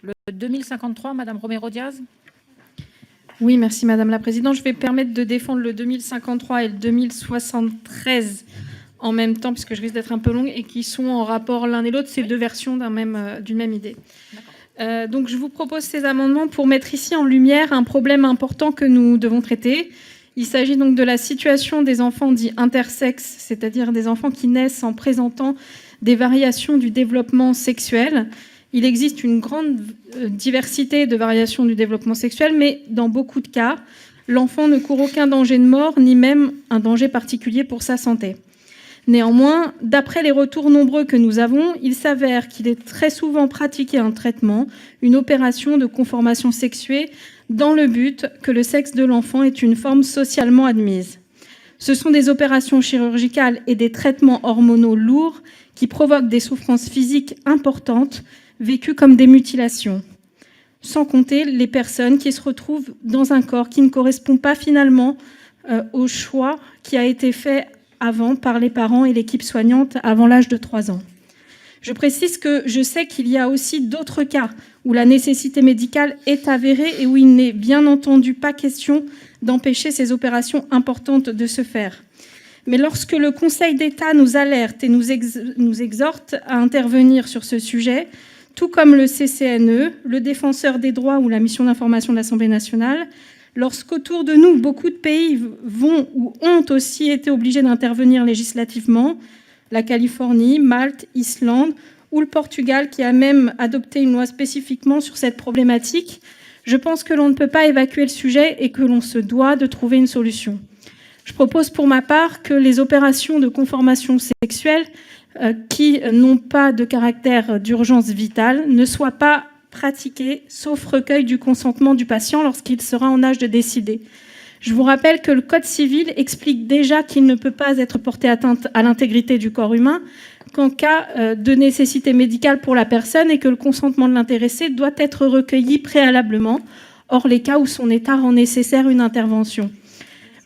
Le 2053, Madame Romero-Diaz. Oui, merci Madame la Présidente. Je vais me permettre de défendre le 2053 et le 2073 en même temps, puisque je risque d'être un peu longue, et qui sont en rapport l'un et l'autre. C'est deux versions d'une même idée. Donc je vous propose ces amendements pour mettre ici en lumière un problème important que nous devons traiter. Il s'agit donc de la situation des enfants dits intersexes, c'est-à-dire des enfants qui naissent en présentant des variations du développement sexuel. Il existe une grande diversité de variations du développement sexuel, mais dans beaucoup de cas, l'enfant ne court aucun danger de mort, ni même un danger particulier pour sa santé. Néanmoins, d'après les retours nombreux que nous avons, il s'avère qu'il est très souvent pratiqué un traitement, une opération de conformation sexuée, dans le but que le sexe de l'enfant est une forme socialement admise. Ce sont des opérations chirurgicales et des traitements hormonaux lourds qui provoquent des souffrances physiques importantes, vécues comme des mutilations. Sans compter les personnes qui se retrouvent dans un corps qui ne correspond pas finalement au choix qui a été fait avant par les parents et l'équipe soignante avant l'âge de 3 ans. Je précise que je sais qu'il y a aussi d'autres cas où la nécessité médicale est avérée et où il n'est bien entendu pas question d'empêcher ces opérations importantes de se faire. Mais lorsque le Conseil d'État nous alerte et nous exhorte à intervenir sur ce sujet, tout comme le CCNE, le Défenseur des droits ou la mission d'information de l'Assemblée nationale, lorsqu'autour de nous, beaucoup de pays vont ou ont aussi été obligés d'intervenir législativement, la Californie, Malte, Islande ou le Portugal qui a même adopté une loi spécifiquement sur cette problématique, je pense que l'on ne peut pas évacuer le sujet et que l'on se doit de trouver une solution. Je propose pour ma part que les opérations de conformation sexuelle qui n'ont pas de caractère d'urgence vitale ne soient pas pratiquées, sauf recueil du consentement du patient lorsqu'il sera en âge de décider. Je vous rappelle que le Code civil explique déjà qu'il ne peut pas être porté atteinte à l'intégrité du corps humain qu'en cas de nécessité médicale pour la personne et que le consentement de l'intéressé doit être recueilli préalablement, hors les cas où son état rend nécessaire une intervention.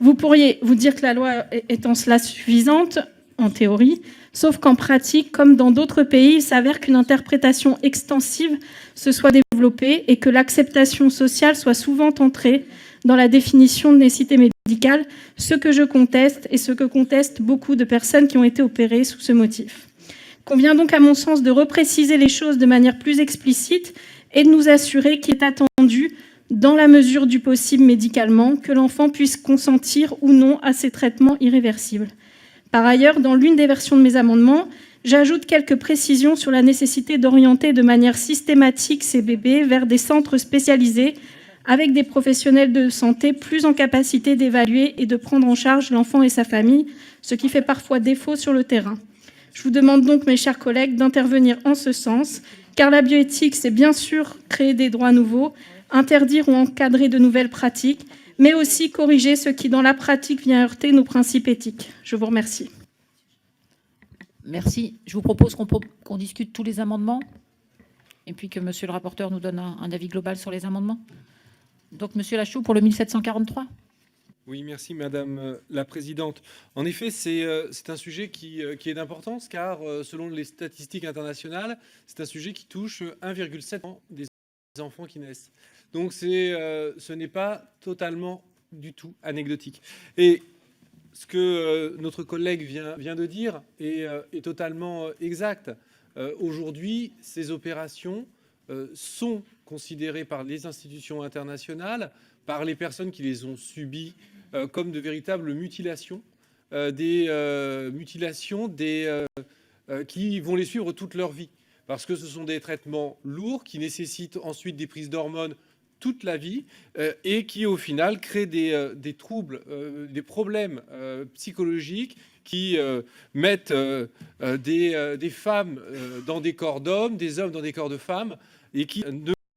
Vous pourriez vous dire que la loi est en cela suffisante, en théorie, sauf qu'en pratique, comme dans d'autres pays, il s'avère qu'une interprétation extensive se soit développée et que l'acceptation sociale soit souvent entrée dans la définition de nécessité médicale, ce que je conteste et ce que contestent beaucoup de personnes qui ont été opérées sous ce motif. Il convient donc, à mon sens, de repréciser les choses de manière plus explicite et de nous assurer qu'il est attendu, dans la mesure du possible médicalement, que l'enfant puisse consentir ou non à ces traitements irréversibles. Par ailleurs, dans l'une des versions de mes amendements, j'ajoute quelques précisions sur la nécessité d'orienter de manière systématique ces bébés vers des centres spécialisés avec des professionnels de santé plus en capacité d'évaluer et de prendre en charge l'enfant et sa famille, ce qui fait parfois défaut sur le terrain. Je vous demande donc, mes chers collègues, d'intervenir en ce sens, car la bioéthique, c'est bien sûr créer des droits nouveaux, interdire ou encadrer de nouvelles pratiques, mais aussi corriger ce qui, dans la pratique, vient heurter nos principes éthiques. Je vous remercie. Merci. Je vous propose qu'on discute tous les amendements et puis que monsieur le rapporteur nous donne un avis global sur les amendements. Donc, monsieur Lachaud, pour le 1743. Oui, merci Madame la Présidente. En effet, c'est un sujet qui est d'importance car, selon les statistiques internationales, c'est un sujet qui touche 1,7% des enfants qui naissent. Donc, ce n'est pas totalement du tout anecdotique. Et ce que notre collègue vient de dire est totalement exact. Aujourd'hui, ces opérations sont considérées par les institutions internationales, par les personnes qui les ont subies, comme de véritables mutilations, qui vont les suivre toute leur vie. Parce que ce sont des traitements lourds qui nécessitent ensuite des prises d'hormones toute la vie et qui, au final, créent des troubles, des problèmes psychologiques qui mettent des femmes dans des corps d'hommes, des hommes dans des corps de femmes et qui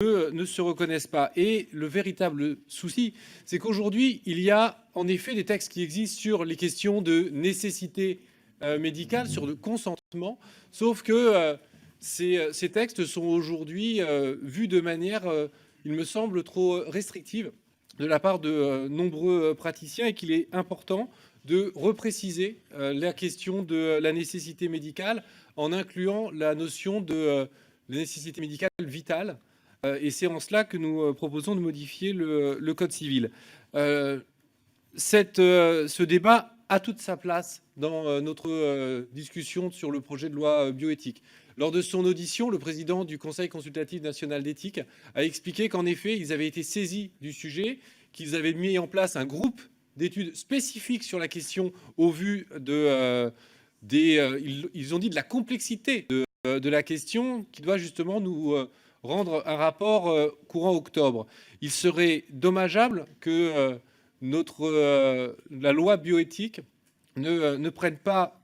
ne se reconnaissent pas. Et le véritable souci, c'est qu'aujourd'hui, il y a en effet des textes qui existent sur les questions de nécessité médicale, sur le consentement, sauf que ces textes sont aujourd'hui vus de manière, il me semble, trop restrictive de la part de nombreux praticiens et qu'il est important de repréciser la question de la nécessité médicale en incluant la notion de nécessité médicale vitale Et c'est en cela que nous proposons de modifier le Code civil. Ce débat a toute sa place dans notre discussion sur le projet de loi bioéthique. Lors de son audition, le président du Conseil consultatif national d'éthique a expliqué qu'en effet, ils avaient été saisis du sujet, qu'ils avaient mis en place un groupe d'études spécifiques sur la question au vu ils ont dit de la complexité de la question qui doit justement nous rendre un rapport courant octobre. Il serait dommageable que la loi bioéthique ne prenne pas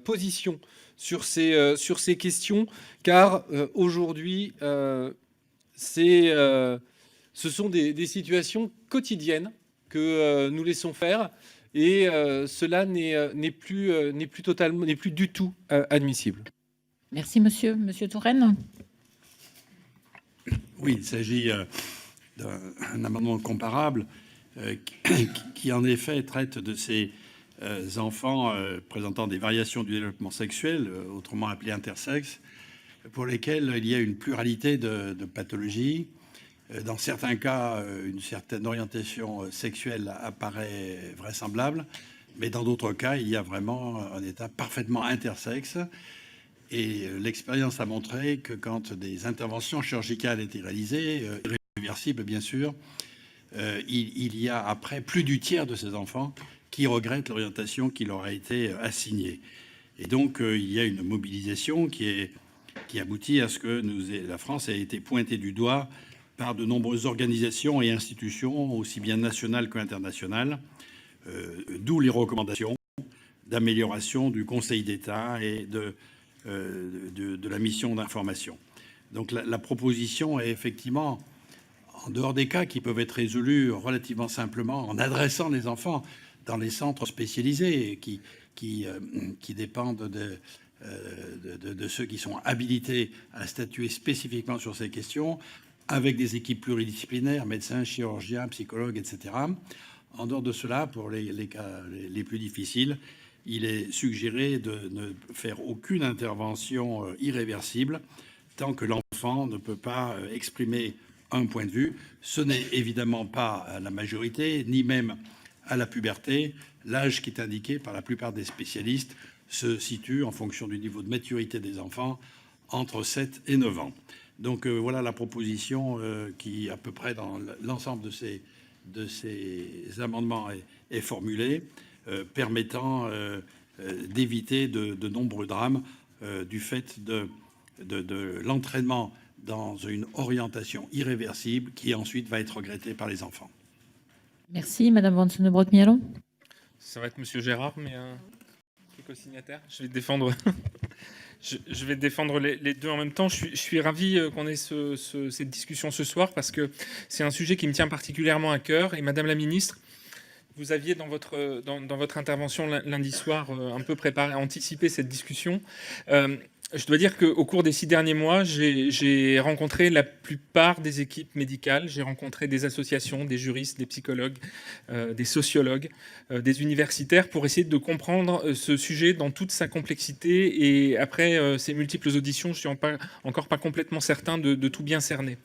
position sur ces questions, car aujourd'hui, ce sont des situations quotidiennes que nous laissons faire, et cela n'est plus du tout admissible. Merci, monsieur. Monsieur Touraine. Oui, il s'agit d'un amendement comparable qui, en effet, traite de ces enfants présentant des variations du développement sexuel, autrement appelés intersexes, pour lesquels il y a une pluralité de pathologies. Dans certains cas, une certaine orientation sexuelle apparaît vraisemblable, mais dans d'autres cas, il y a vraiment un état parfaitement intersexe. Et l'expérience a montré que quand des interventions chirurgicales étaient réalisées, irréversibles bien sûr, il y a après plus du tiers de ces enfants qui regrettent l'orientation qui leur a été assignée. Et donc il y a une mobilisation qui aboutit à ce que la France ait été pointée du doigt par de nombreuses organisations et institutions, aussi bien nationales qu'internationales, d'où les recommandations d'amélioration du Conseil d'État et de la mission d'information. Donc la proposition est effectivement, en dehors des cas qui peuvent être résolus relativement simplement en adressant les enfants dans les centres spécialisés qui dépendent de ceux qui sont habilités à statuer spécifiquement sur ces questions, avec des équipes pluridisciplinaires, médecins, chirurgiens, psychologues, etc. En dehors de cela, pour les cas les plus difficiles, il est suggéré de ne faire aucune intervention irréversible tant que l'enfant ne peut pas exprimer un point de vue. Ce n'est évidemment pas à la majorité, ni même à la puberté. L'âge qui est indiqué par la plupart des spécialistes se situe, en fonction du niveau de maturité des enfants, entre 7 et 9 ans. Donc voilà la proposition qui, à peu près dans l'ensemble de ces amendements, est formulée, permettant d'éviter de nombreux drames du fait de l'entraînement dans une orientation irréversible qui ensuite va être regrettée par les enfants. Merci, Madame Van Sonnebroek-Mialon. Ça va être Monsieur Gérard, mais qui est co-signataire. Je vais défendre. Je vais défendre les deux en même temps. Je suis ravi qu'on ait cette discussion ce soir parce que c'est un sujet qui me tient particulièrement à cœur. Et Madame la Ministre, vous aviez dans votre intervention lundi soir un peu anticipé cette discussion. Je dois dire qu'au cours des 6 derniers mois, j'ai rencontré la plupart des équipes médicales. J'ai rencontré des associations, des juristes, des psychologues, des sociologues, des universitaires pour essayer de comprendre ce sujet dans toute sa complexité. Et après ces multiples auditions, je ne suis encore pas complètement certain de tout bien cerner.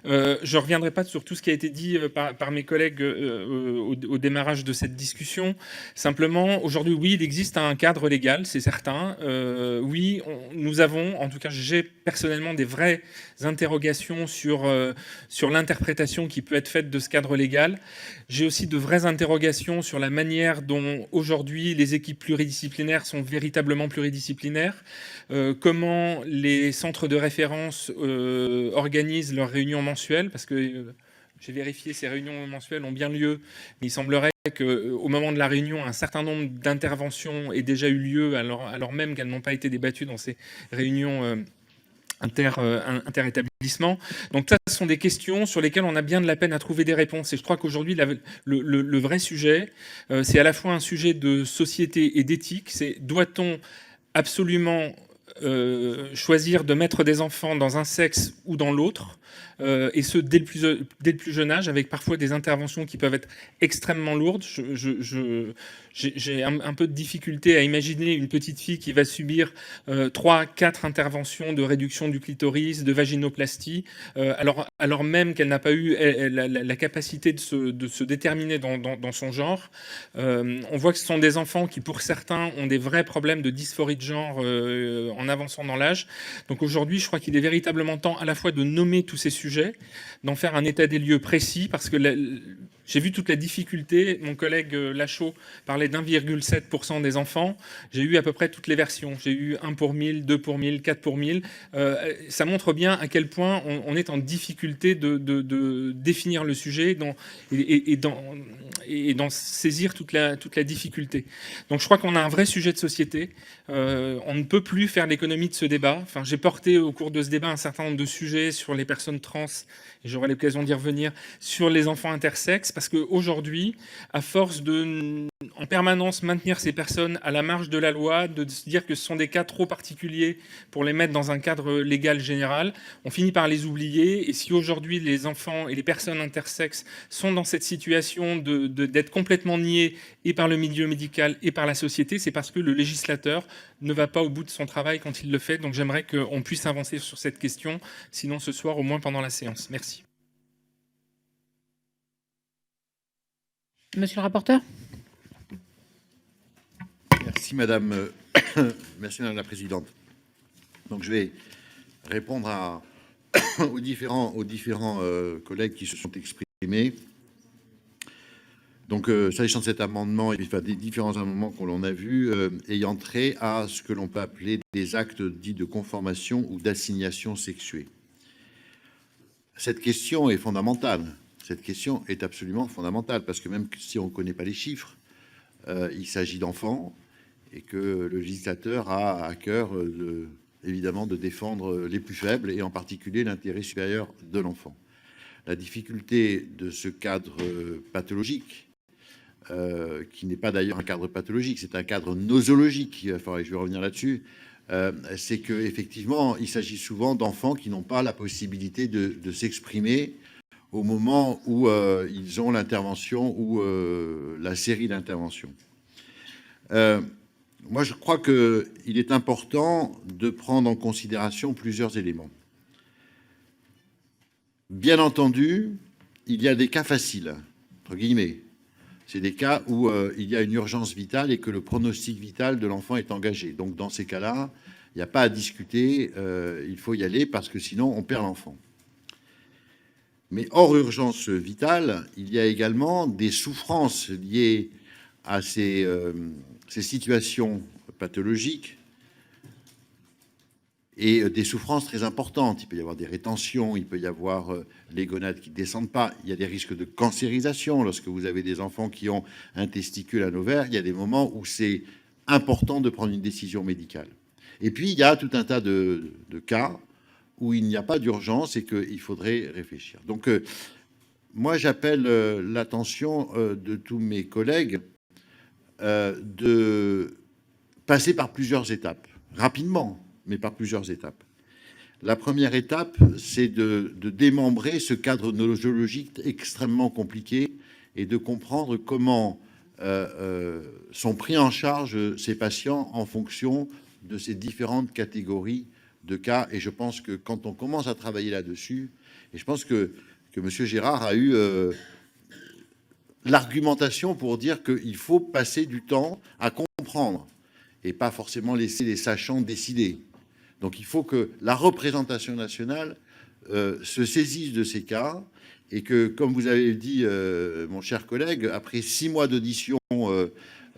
Je ne reviendrai pas sur tout ce qui a été dit par mes collègues au démarrage de cette discussion. Simplement, aujourd'hui, oui, il existe un cadre légal, c'est certain. Oui, nous avons, en tout cas, j'ai personnellement des vraies interrogations sur l'interprétation qui peut être faite de ce cadre légal. J'ai aussi de vraies interrogations sur la manière dont aujourd'hui les équipes pluridisciplinaires sont véritablement pluridisciplinaires, comment les centres de référence organisent leurs réunions mensuelles, parce que j'ai vérifié, ces réunions mensuelles ont bien lieu, mais il semblerait qu'au moment de la réunion, un certain nombre d'interventions aient déjà eu lieu, alors même qu'elles n'ont pas été débattues dans ces réunions interétablissements. Donc ça, ce sont des questions sur lesquelles on a bien de la peine à trouver des réponses. Et je crois qu'aujourd'hui, le vrai sujet, c'est à la fois un sujet de société et d'éthique. C'est doit-on absolument choisir de mettre des enfants dans un sexe ou dans l'autre ? et ce, dès le plus jeune âge, avec parfois des interventions qui peuvent être extrêmement lourdes. J'ai un peu de difficulté à imaginer une petite fille qui va subir 3-4 interventions de réduction du clitoris, de vaginoplastie, alors même qu'elle n'a pas eu la capacité de se déterminer dans son genre. On voit que ce sont des enfants qui, pour certains, ont des vrais problèmes de dysphorie de genre en avançant dans l'âge. Donc aujourd'hui, je crois qu'il est véritablement temps à la fois de nommer tous ces sujets, d'en faire un état des lieux précis, parce que j'ai vu toute la difficulté. Mon collègue Lachaud parlait d'1,7% des enfants. J'ai eu à peu près toutes les versions. J'ai eu 1 pour 1000, 2 pour 1000, 4 pour 1000. Ça montre bien à quel point on est en difficulté de définir le sujet et d'en saisir toute la difficulté. Donc je crois qu'on a un vrai sujet de société. On ne peut plus faire l'économie de ce débat. Enfin, j'ai porté au cours de ce débat un certain nombre de sujets sur les personnes trans, et j'aurai l'occasion d'y revenir, sur les enfants intersexes, parce qu'aujourd'hui, à force de, en permanence, maintenir ces personnes à la marge de la loi, de se dire que ce sont des cas trop particuliers pour les mettre dans un cadre légal général, on finit par les oublier. Et si aujourd'hui les enfants et les personnes intersexes sont dans cette situation d'être complètement niés et par le milieu médical et par la société, c'est parce que le législateur ne va pas au bout de son travail quand il le fait. Donc j'aimerais qu'on puisse avancer sur cette question, sinon ce soir, au moins pendant la séance. Merci. Monsieur le rapporteur. Merci madame, merci madame la présidente. Donc je vais répondre aux différents collègues qui se sont exprimés. Donc s'agissant de cet amendement, enfin, des différents amendements qu'on l'on a vus, ayant trait à ce que l'on peut appeler des actes dits de conformation ou d'assignation sexuée. Cette question est fondamentale. Cette question est absolument fondamentale, parce que même si on ne connaît pas les chiffres, il s'agit d'enfants, et que le législateur a à cœur, évidemment, de défendre les plus faibles, et en particulier l'intérêt supérieur de l'enfant. La difficulté de ce cadre pathologique, qui n'est pas d'ailleurs un cadre pathologique, c'est un cadre nosologique, je vais revenir là-dessus, c'est qu'effectivement, il s'agit souvent d'enfants qui n'ont pas la possibilité de s'exprimer au moment où ils ont l'intervention ou la série d'interventions. Moi, je crois qu'il est important de prendre en considération plusieurs éléments. Bien entendu, il y a des cas faciles, entre guillemets. C'est des cas où il y a une urgence vitale et que le pronostic vital de l'enfant est engagé. Donc, dans ces cas-là, il n'y a pas à discuter, il faut y aller parce que sinon, on perd l'enfant. Mais hors urgence vitale, il y a également des souffrances liées à ces situations pathologiques et des souffrances très importantes. Il peut y avoir des rétentions, il peut y avoir les gonades qui ne descendent pas, il y a des risques de cancérisation. Lorsque vous avez des enfants qui ont un testicule, un ovaire, il y a des moments où c'est important de prendre une décision médicale. Et puis, il y a tout un tas de cas où il n'y a pas d'urgence et qu'il faudrait réfléchir. Donc, moi, j'appelle l'attention de tous mes collègues de passer par plusieurs étapes, rapidement, mais par plusieurs étapes. La première étape, c'est de démembrer ce cadre nosologique extrêmement compliqué et de comprendre comment sont pris en charge ces patients en fonction de ces différentes catégories de cas. Et je pense que quand on commence à travailler là-dessus, et je pense que M. Gérard a eu l'argumentation pour dire qu'il faut passer du temps à comprendre et pas forcément laisser les sachants décider. Donc il faut que la représentation nationale se saisisse de ces cas et que, comme vous avez dit, mon cher collègue, après 6 mois d'audition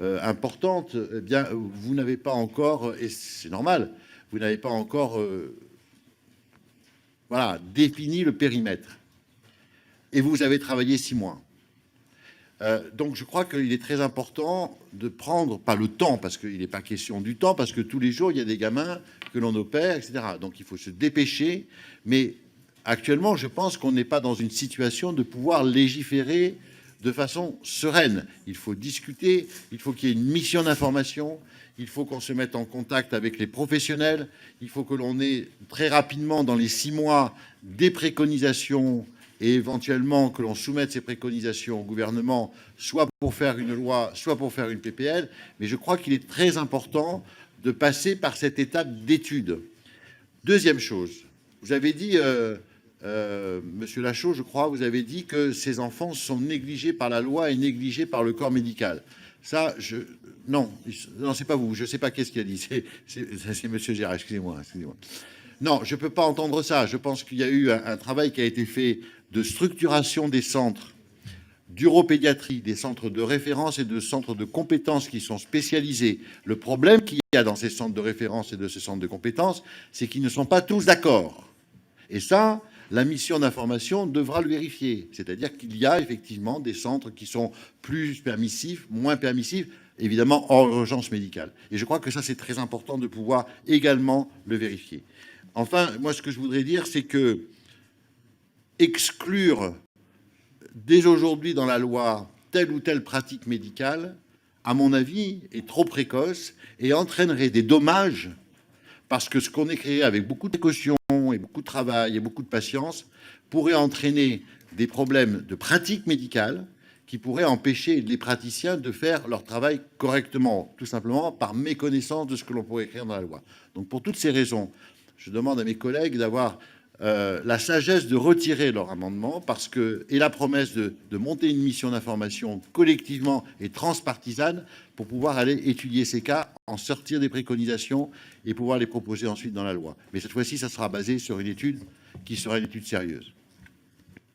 importante, eh bien, vous n'avez pas encore, et c'est normal, vous n'avez pas encore voilà, défini le périmètre. Et vous avez travaillé 6 mois. Donc je crois qu'il est très important de prendre, pas le temps, parce qu'il n'est pas question du temps, parce que tous les jours, il y a des gamins que l'on opère, etc. Donc il faut se dépêcher. Mais actuellement, je pense qu'on n'est pas dans une situation de pouvoir légiférer de façon sereine. Il faut discuter, il faut qu'il y ait une mission d'information, il faut qu'on se mette en contact avec les professionnels, il faut que l'on ait très rapidement, dans les 6 mois, des préconisations et éventuellement que l'on soumette ces préconisations au gouvernement, soit pour faire une loi, soit pour faire une PPL. Mais je crois qu'il est très important de passer par cette étape d'étude. Deuxième chose, vous avez dit, Monsieur Lachaud, je crois, vous avez dit que ces enfants sont négligés par la loi et négligés par le corps médical. Ça, non, c'est pas vous, je ne sais pas qu'est-ce qu'il a dit, c'est Monsieur Gérard, excusez-moi. Non, je ne peux pas entendre ça. Je pense qu'il y a eu un travail qui a été fait de structuration des centres d'uropédiatrie, des centres de référence et de centres de compétences qui sont spécialisés. Le problème qu'il y a dans ces centres de référence et de ces centres de compétences, c'est qu'ils ne sont pas tous d'accord. Et ça, la mission d'information devra le vérifier. C'est-à-dire qu'il y a effectivement des centres qui sont plus permissifs, moins permissifs, évidemment hors urgence médicale. Et je crois que ça, c'est très important de pouvoir également le vérifier. Enfin, moi, ce que je voudrais dire, c'est que exclure dès aujourd'hui dans la loi telle ou telle pratique médicale, à mon avis, est trop précoce et entraînerait des dommages, parce que ce qu'on est créé avec beaucoup de précautions et beaucoup de travail et beaucoup de patience pourrait entraîner des problèmes de pratique médicale qui pourraient empêcher les praticiens de faire leur travail correctement, tout simplement par méconnaissance de ce que l'on pourrait écrire dans la loi. Donc pour toutes ces raisons, je demande à mes collègues d'avoir la sagesse de retirer leur amendement parce que, et la promesse de monter une mission d'information collectivement et transpartisane pour pouvoir aller étudier ces cas, en sortir des préconisations et pouvoir les proposer ensuite dans la loi. Mais cette fois-ci, ça sera basé sur une étude qui sera une étude sérieuse.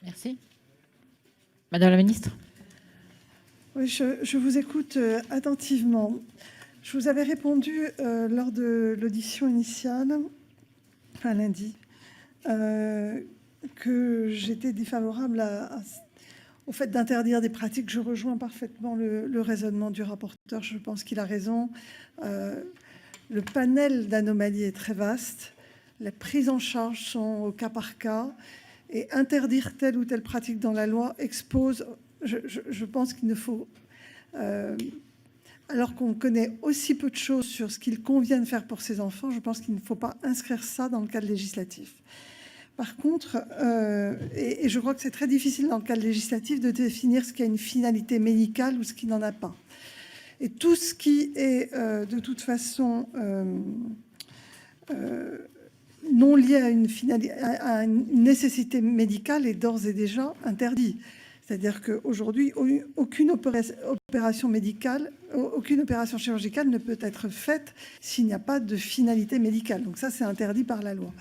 Merci. Madame la ministre. Oui, je vous écoute attentivement. Je vous avais répondu lors de l'audition initiale, enfin lundi, que j'étais défavorable au fait d'interdire des pratiques. Je rejoins parfaitement le raisonnement du rapporteur. Je pense qu'il a raison. Le panel d'anomalies est très vaste. Les prises en charge sont au cas par cas. Et interdire telle ou telle pratique dans la loi expose... Je pense qu'il ne faut... alors qu'on connaît aussi peu de choses sur ce qu'il convient de faire pour ses enfants, je pense qu'il ne faut pas inscrire ça dans le cadre législatif. Par contre, et je crois que c'est très difficile dans le cadre législatif de définir ce qui a une finalité médicale ou ce qui n'en a pas. Et tout ce qui est de toute façon non lié à une nécessité médicale est d'ores et déjà interdit. C'est-à-dire qu'aujourd'hui, aucune opération médicale, aucune opération chirurgicale ne peut être faite s'il n'y a pas de finalité médicale. Donc ça, c'est interdit par la loi.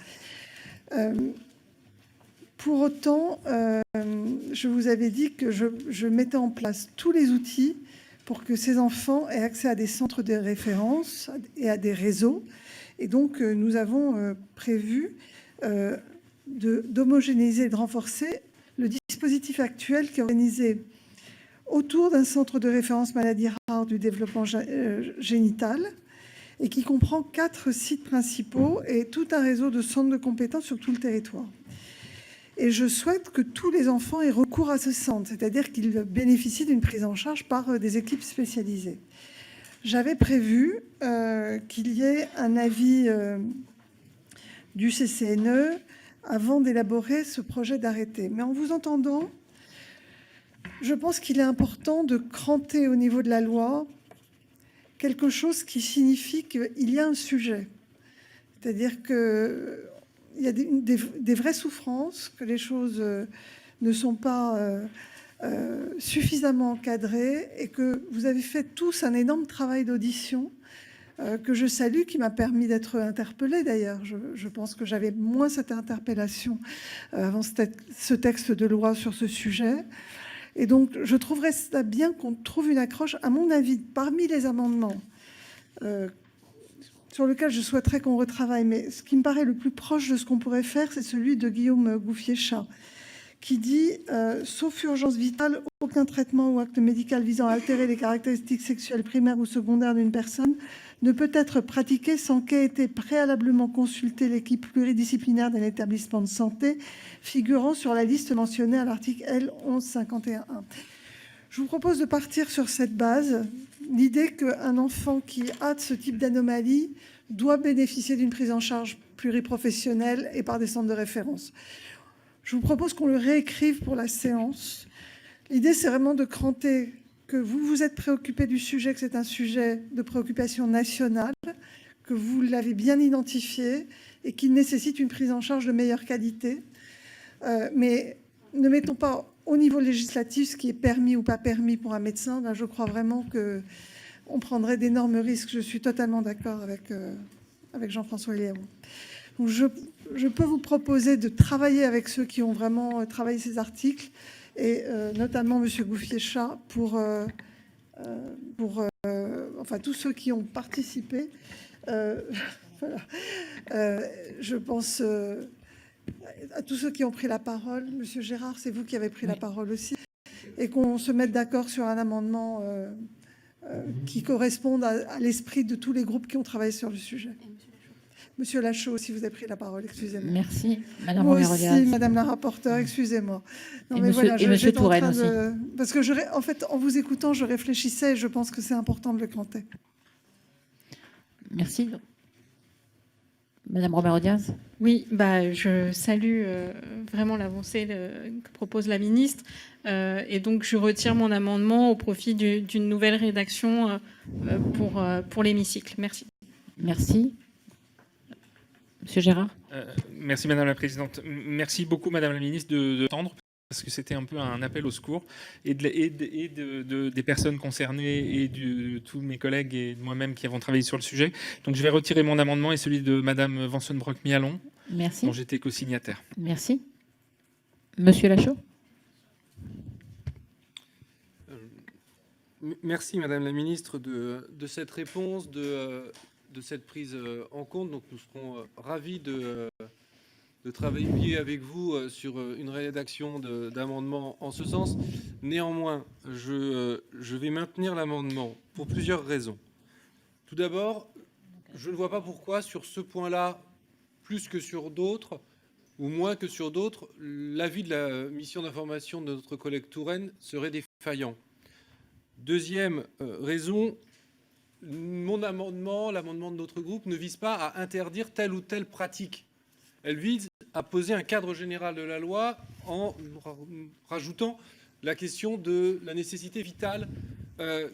Pour autant, je vous avais dit que je mettais en place tous les outils pour que ces enfants aient accès à des centres de référence et à des réseaux. Et donc, nous avons prévu d'homogénéiser et de renforcer le dispositif actuel qui est organisé autour d'un centre de référence maladies rares du développement génital et qui comprend 4 sites principaux et tout un réseau de centres de compétences sur tout le territoire. Et je souhaite que tous les enfants aient recours à ce centre, c'est-à-dire qu'ils bénéficient d'une prise en charge par des équipes spécialisées. J'avais prévu qu'il y ait un avis du CCNE avant d'élaborer ce projet d'arrêté. Mais en vous entendant, je pense qu'il est important de cranter au niveau de la loi quelque chose qui signifie qu'il y a un sujet. C'est-à-dire qu'il y a des vraies souffrances, que les choses ne sont pas suffisamment encadrées et que vous avez fait tous un énorme travail d'audition que je salue, qui m'a permis d'être interpellée d'ailleurs. Je pense que j'avais moins cette interpellation avant ce texte de loi sur ce sujet. Et donc, je trouverais ça bien qu'on trouve une accroche, à mon avis, parmi les amendements sur lequel je souhaiterais qu'on retravaille. Mais ce qui me paraît le plus proche de ce qu'on pourrait faire, c'est celui de Guillaume Gouffier-Cha, qui dit « Sauf urgence vitale, aucun traitement ou acte médical visant à altérer les caractéristiques sexuelles primaires ou secondaires d'une personne ne peut être pratiqué sans qu'ait été préalablement consultée l'équipe pluridisciplinaire d'un établissement de santé figurant sur la liste mentionnée à l'article L. 1151-1 ». Je vous propose de partir sur cette base, l'idée qu'un enfant qui a ce type d'anomalie doit bénéficier d'une prise en charge pluriprofessionnelle et par des centres de référence. Je vous propose qu'on le réécrive pour la séance. L'idée, c'est vraiment de cranter que vous vous êtes préoccupé du sujet, que c'est un sujet de préoccupation nationale, que vous l'avez bien identifié et qu'il nécessite une prise en charge de meilleure qualité. Mais ne mettons pas au niveau législatif ce qui est permis ou pas permis pour un médecin. Là, je crois vraiment qu'on prendrait d'énormes risques. Je suis totalement d'accord avec Jean-François Eliaou. Donc, je peux vous proposer de travailler avec ceux qui ont vraiment travaillé ces articles, et notamment M. Gouffier-Cha, enfin tous ceux qui ont participé. Voilà. Je pense à tous ceux qui ont pris la parole. Monsieur Gérard, c'est vous qui avez pris la parole aussi. Et qu'on se mette d'accord sur un amendement qui corresponde à l'esprit de tous les groupes qui ont travaillé sur le sujet. Monsieur Lachaud, si vous avez pris la parole, excusez-moi. Merci, Madame Moi Romero-Diaz. aussi, Madame la rapporteure, excusez-moi. Non, Et mais monsieur- voilà, et monsieur j'étais en Touraine train aussi. Parce que, en fait, en vous écoutant, je réfléchissais et je pense que c'est important de le cranter. Merci. Madame Romero-Diaz. Oui, je salue vraiment l'avancée que propose la ministre. Et donc, je retire mon amendement au profit d'une nouvelle rédaction pour l'hémicycle. Merci. Merci. Monsieur Gérard. Merci Madame la Présidente. Merci beaucoup Madame la Ministre de tendre, parce que c'était un peu un appel au secours et des personnes concernées et de tous mes collègues et de moi-même qui avons travaillé sur le sujet. Donc je vais retirer mon amendement et celui de Madame Vansenbroek-Mialon, Merci. dont j'étais co-signataire. Merci. Monsieur Lachaud. Merci Madame la Ministre de cette réponse, de cette prise en compte. Donc nous serons ravis de travailler avec vous sur une rédaction d'amendements en ce sens. Néanmoins, je vais maintenir l'amendement pour plusieurs raisons. Tout d'abord, je ne vois pas pourquoi sur ce point-là, plus que sur d'autres, ou moins que sur d'autres, l'avis de la mission d'information de notre collègue Touraine serait défaillant. Deuxième raison, mon amendement, l'amendement de notre groupe, ne vise pas à interdire telle ou telle pratique. Elle vise à poser un cadre général de la loi en rajoutant la question de la nécessité vitale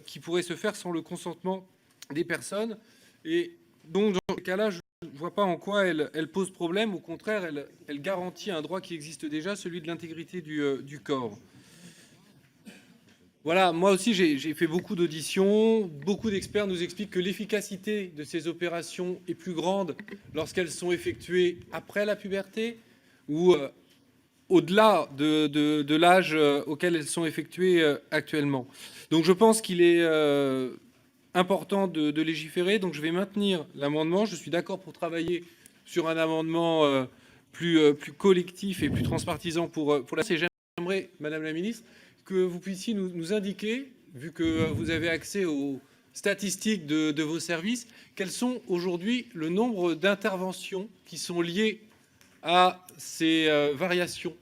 qui pourrait se faire sans le consentement des personnes. Et donc, dans ce cas-là, je ne vois pas en quoi elle pose problème. Au contraire, elle garantit un droit qui existe déjà, celui de l'intégrité du corps. Voilà, moi aussi j'ai fait beaucoup d'auditions, beaucoup d'experts nous expliquent que l'efficacité de ces opérations est plus grande lorsqu'elles sont effectuées après la puberté ou au-delà de l'âge auquel elles sont effectuées actuellement. Donc je pense qu'il est important de légiférer, donc je vais maintenir l'amendement. Je suis d'accord pour travailler sur un amendement plus collectif et plus transpartisan pour la CGM. J'aimerais, Madame la Ministre, que vous puissiez nous indiquer, vu que vous avez accès aux statistiques de vos services, quels sont aujourd'hui le nombre d'interventions qui sont liées à ces variations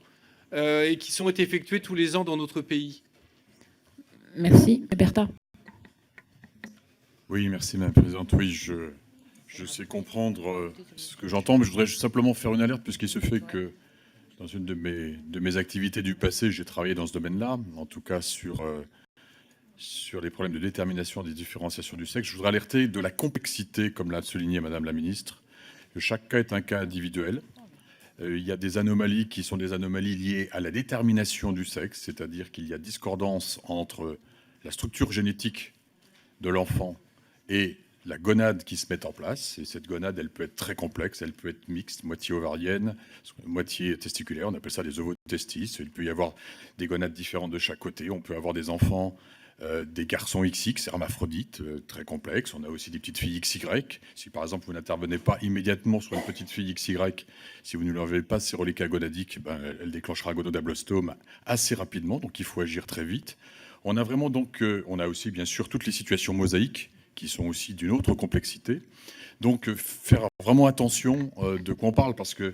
et qui sont effectuées tous les ans dans notre pays. Merci. Bertha. Oui, merci Madame la Présidente. Oui, je sais comprendre ce que j'entends, mais je voudrais simplement faire une alerte, puisqu'il se fait que dans une de mes activités du passé, j'ai travaillé dans ce domaine-là, en tout cas sur les problèmes de détermination des différenciations du sexe. Je voudrais alerter de la complexité, comme l'a souligné Madame la Ministre, que chaque cas est un cas individuel. Il y a des anomalies qui sont des anomalies liées à la détermination du sexe, c'est-à-dire qu'il y a discordance entre la structure génétique de l'enfant et la gonade qui se met en place. Et cette gonade, elle peut être très complexe, elle peut être mixte, moitié ovarienne, moitié testiculaire, on appelle ça les ovotestis. Il peut y avoir des gonades différentes de chaque côté. On peut avoir des enfants, des garçons XX, hermaphrodites, très complexes. On a aussi des petites filles XY. Si par exemple vous n'intervenez pas immédiatement sur une petite fille XY, si vous ne lui enlevez pas ses reliquats gonadiques, elle déclenchera un gonodablostome assez rapidement, donc il faut agir très vite. On a vraiment donc, on a aussi bien sûr toutes les situations mosaïques qui sont aussi d'une autre complexité. Donc, faire vraiment attention de quoi on parle, parce que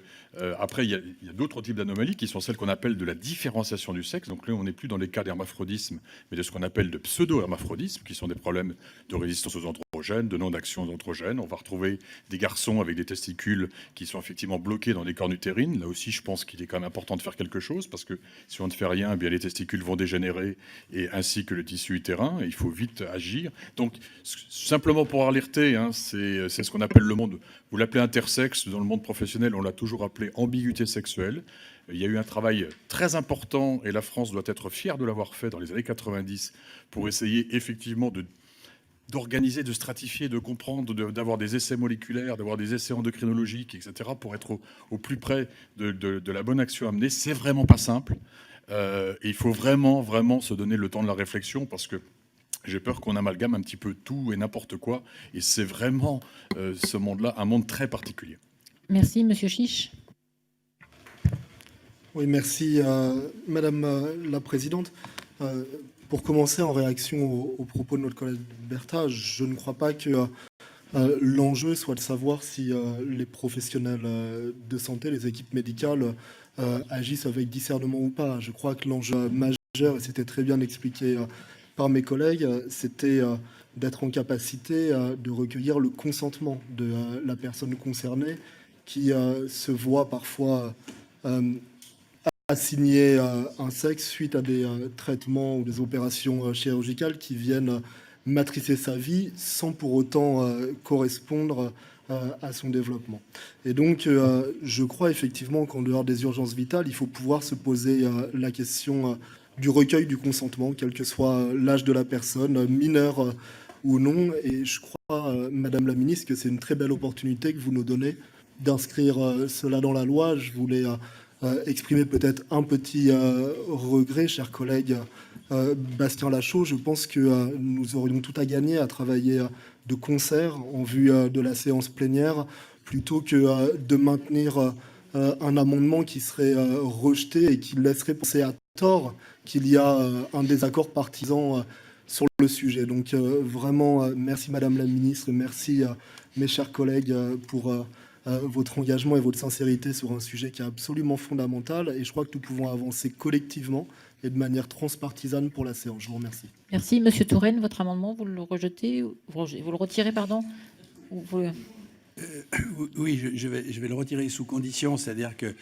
après, il y a d'autres types d'anomalies qui sont celles qu'on appelle de la différenciation du sexe. Donc là, on n'est plus dans les cas d'hermaphrodisme, mais de ce qu'on appelle de pseudo-hermaphrodisme, qui sont des problèmes de résistance aux androgènes, de non-action aux androgènes. On va retrouver des garçons avec des testicules qui sont effectivement bloqués dans des cornes utérines. Là aussi, je pense qu'il est quand même important de faire quelque chose, parce que si on ne fait rien, eh bien, les testicules vont dégénérer, et ainsi que le tissu utérin, et il faut vite agir. Donc, simplement pour alerter, hein, c'est ce qu'on appelle le monde, vous l'appelez intersexe, dans le monde professionnel, on l'a toujours appelé ambiguïté sexuelle. Il y a eu un travail très important, et la France doit être fière de l'avoir fait dans les années 90, pour essayer effectivement d'organiser, de stratifier, de comprendre, d'avoir des essais moléculaires, d'avoir des essais endocrinologiques, etc., pour être au plus près de la bonne action à mener. C'est vraiment pas simple. Et il faut vraiment, vraiment se donner le temps de la réflexion, parce que j'ai peur qu'on amalgame un petit peu tout et n'importe quoi. Et c'est vraiment, ce monde-là, un monde très particulier. Merci, Monsieur Chiche. Oui, merci, Madame la Présidente. Pour commencer, en réaction aux propos de notre collègue Bertha, je ne crois pas que l'enjeu soit de savoir si les professionnels de santé, les équipes médicales, agissent avec discernement ou pas. Je crois que l'enjeu majeur, et c'était très bien expliqué par mes collègues, c'était d'être en capacité de recueillir le consentement de la personne concernée qui se voit parfois assigner un sexe suite à des traitements ou des opérations chirurgicales qui viennent matricer sa vie sans pour autant correspondre à son développement. Et donc, je crois effectivement qu'en dehors des urgences vitales, il faut pouvoir se poser la question du recueil du consentement, quel que soit l'âge de la personne, mineure ou non. Et je crois, Madame la Ministre, que c'est une très belle opportunité que vous nous donnez d'inscrire cela dans la loi. Je voulais exprimer peut-être un petit regret, chers collègues. Bastien Lachaud, je pense que nous aurions tout à gagner à travailler de concert en vue de la séance plénière, plutôt que de maintenir un amendement qui serait rejeté et qui laisserait penser à tort qu'il y a un désaccord partisan sur le sujet. Donc vraiment, merci Madame la Ministre, merci mes chers collègues pour votre engagement et votre sincérité sur un sujet qui est absolument fondamental. Et je crois que nous pouvons avancer collectivement et de manière transpartisane pour la séance. Je vous remercie. Merci. Monsieur Touraine, votre amendement, vous le rejetez, vous le retirez, pardon, ou vous... Oui, je vais le retirer sous condition, c'est-à-dire que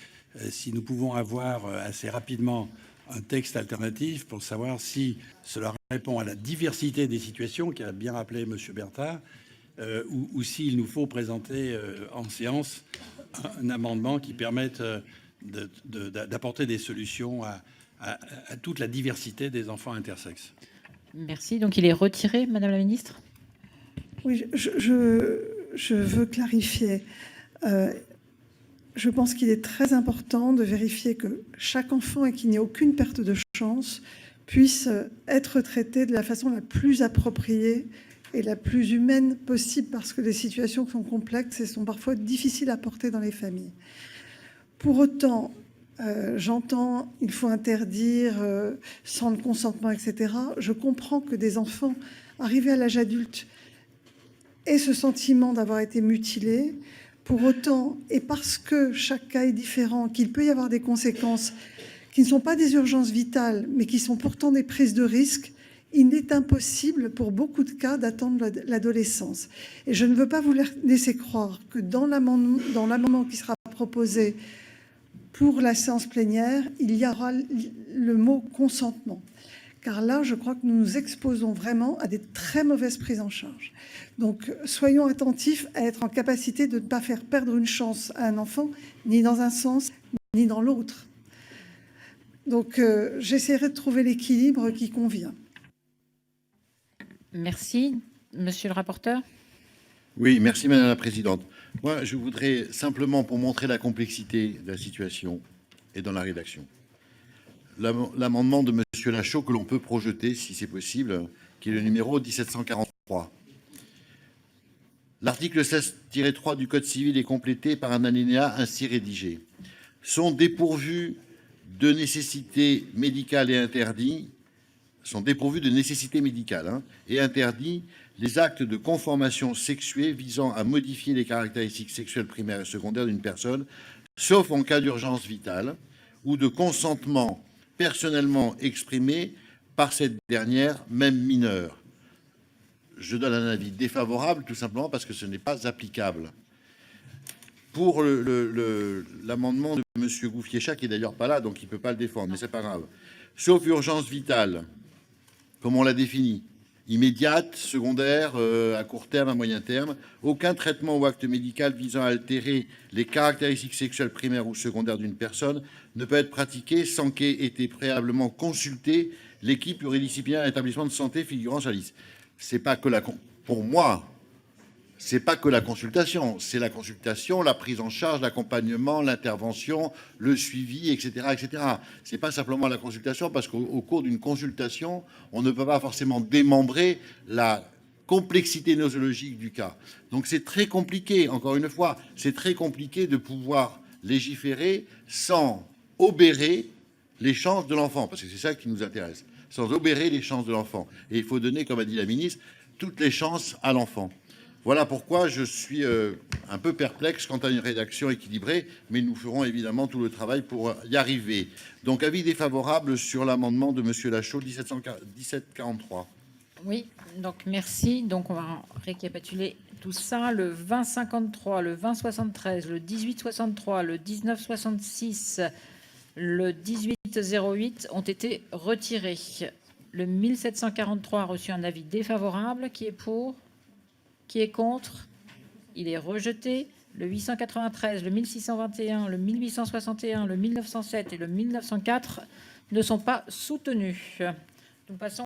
si nous pouvons avoir assez rapidement un texte alternatif pour savoir si cela répond à la diversité des situations qu'a bien rappelé M. Bertha, ou s'il nous faut présenter en séance un amendement qui permette d'apporter des solutions à toute la diversité des enfants intersexes. Merci. Donc il est retiré, Madame la Ministre. Oui, je veux clarifier. Je pense qu'il est très important de vérifier que chaque enfant, et qu'il n'y ait aucune perte de chance, puisse être traité de la façon la plus appropriée et la plus humaine possible, parce que les situations sont complexes et sont parfois difficiles à porter dans les familles. Pour autant, j'entends, il faut interdire sans le consentement, etc. Je comprends que des enfants arrivés à l'âge adulte aient ce sentiment d'avoir été mutilés. Pour autant, et parce que chaque cas est différent, qu'il peut y avoir des conséquences qui ne sont pas des urgences vitales, mais qui sont pourtant des prises de risque, il est impossible pour beaucoup de cas d'attendre l'adolescence. Et je ne veux pas vous laisser croire que dans l'amendement qui sera proposé pour la séance plénière, il y aura le mot consentement. Car là, je crois que nous nous exposons vraiment à des très mauvaises prises en charge. Donc, soyons attentifs à être en capacité de ne pas faire perdre une chance à un enfant, ni dans un sens, ni dans l'autre. Donc, j'essaierai de trouver l'équilibre qui convient. Merci. Monsieur le rapporteur. Oui, merci Madame la Présidente. Moi, je voudrais simplement, pour montrer la complexité de la situation et dans la rédaction, l'amendement de Monsieur Lachaud que l'on peut projeter, si c'est possible, qui est le numéro 1743. L'article 16-3 du Code civil est complété par un alinéa ainsi rédigé. Sont dépourvus de nécessité médicale et interdits sont dépourvus de nécessité médicale, hein, et interdit les actes de conformation sexuée visant à modifier les caractéristiques sexuelles primaires et secondaires d'une personne, sauf en cas d'urgence vitale ou de consentement personnellement exprimé par cette dernière, même mineure. Je donne un avis défavorable, tout simplement parce que ce n'est pas applicable. Pour l'amendement de M. Gouffier-Cha, qui n'est d'ailleurs pas là, donc il ne peut pas le défendre, mais ce n'est pas grave. Sauf urgence vitale, comme on l'a défini, immédiate, secondaire, à court terme, à moyen terme, aucun traitement ou acte médical visant à altérer les caractéristiques sexuelles primaires ou secondaires d'une personne ne peut être pratiqué sans qu'ait été préalablement consulté l'équipe pluridisciplinaire de l'établissement de santé figurant sur la liste. C'est pas que pour moi, c'est pas que la consultation, c'est la consultation, la prise en charge, l'accompagnement, l'intervention, le suivi, etc., etc. C'est pas simplement la consultation, parce qu'au cours d'une consultation, on ne peut pas forcément démembrer la complexité nosologique du cas. Donc c'est très compliqué, encore une fois, c'est très compliqué de pouvoir légiférer sans obérer les chances de l'enfant, parce que c'est ça qui nous intéresse, sans obérer les chances de l'enfant. Et il faut donner, comme a dit la ministre, toutes les chances à l'enfant. Voilà pourquoi je suis un peu perplexe quant à une rédaction équilibrée, mais nous ferons évidemment tout le travail pour y arriver. Donc, avis défavorable sur l'amendement de M. Lachaud, 1743. Oui, donc merci. Donc, on va récapituler tout ça. Le 2053, le 2073, le 1863, le 1966, le 1808 ont été retirés. Le 1743 a reçu un avis défavorable. Qui est pour ? Qui est contre? Il est rejeté. Le 893, le 1621, le 1861, le 1907 et le 1904 ne sont pas soutenus. Nous passons